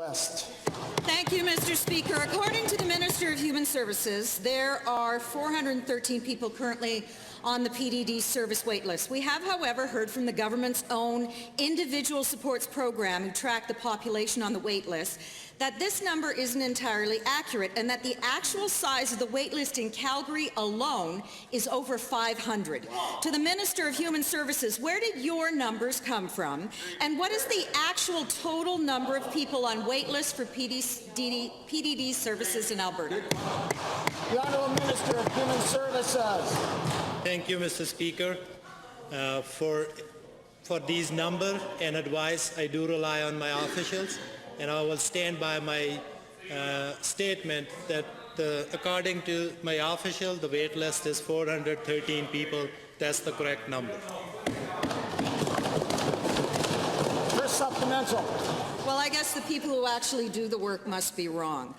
West. Thank you, Mr. Speaker. According to the Minister of Human Services, there are 413 people currently on the PDD service wait list. We have, however, heard from the government's own individual supports program, who track the population on the wait list, that this number isn't entirely accurate and that the actual size of the wait list in Calgary alone is over 500. To the Minister of Human Services, where did your numbers come from, and what is the actual total number of people on wait lists for PDD services in Alberta? The Honourable Minister of Human Services. Thank you, Mr. Speaker. For these numbers and advice, I do rely on my officials, and I will stand by my statement that according to my official, the wait list is 413 people. That's the correct number. First supplemental. Well, I guess the people who actually do the work must be wrong.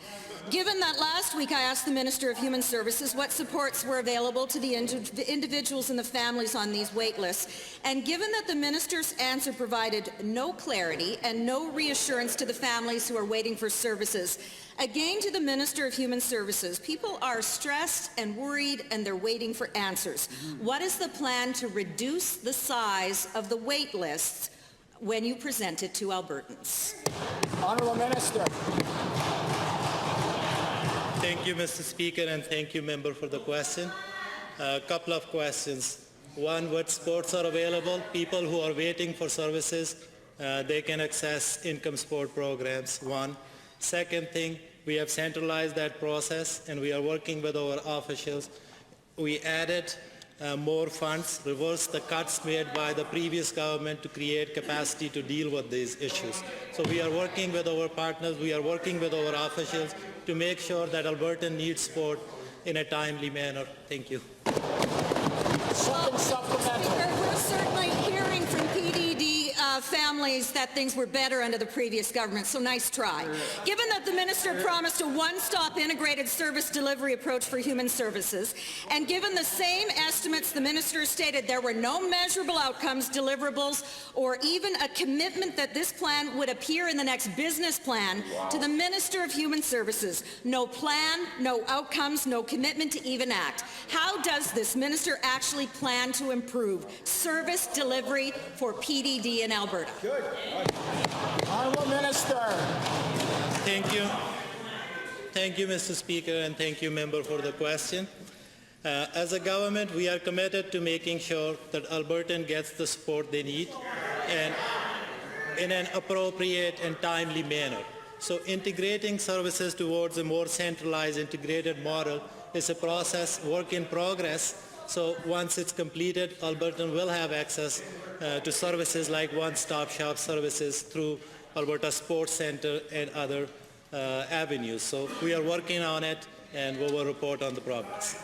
Given that last week I asked the Minister of Human Services what supports were available to the individuals and the families on these wait lists, and given that the Minister's answer provided no clarity and no reassurance to the families who are waiting for services, again to the Minister of Human Services, people are stressed and worried and they're waiting for answers. What is the plan to reduce the size of the wait lists when you present it to Albertans? Honourable Minister. Thank you, Mr. Speaker, and thank you, member, for the question. A couple of questions. One, what sports are available? People who are waiting for services, they can access income support programs, one. Second thing, we have centralized that process, and we are working with our officials. We added more funds, reversed the cuts made by the previous government to create capacity to deal with these issues. So we are working with our partners, we are working with our officials to make sure that Alberta needs sport in a timely manner. Thank you. Second supplemental. Speaker, we're certainly hearing from PDD families that things were better under the previous government, so nice try. Given that the Minister promised a one-stop integrated service delivery approach for human services, and given the same estimates the Minister stated there were no measurable outcomes, deliverables, or even a commitment that this plan would appear in the next business plan, to the Minister of Human Services, no plan, no outcomes, no commitment to even act. How does this Minister actually plan to improve service delivery for PDD in Alberta? Good. Honourable Minister. Thank you. Thank you, Mr. Speaker, and thank you, member, for the question. As a government, we are committed to making sure that Albertan gets the support they need and in an appropriate and timely manner. So integrating services towards a more centralized, integrated model is a process, work in progress. So once it's completed, Albertan will have access to services like one-stop shop services through Alberta Sports Centre and other avenues. So we are working on it, and we will report on the progress.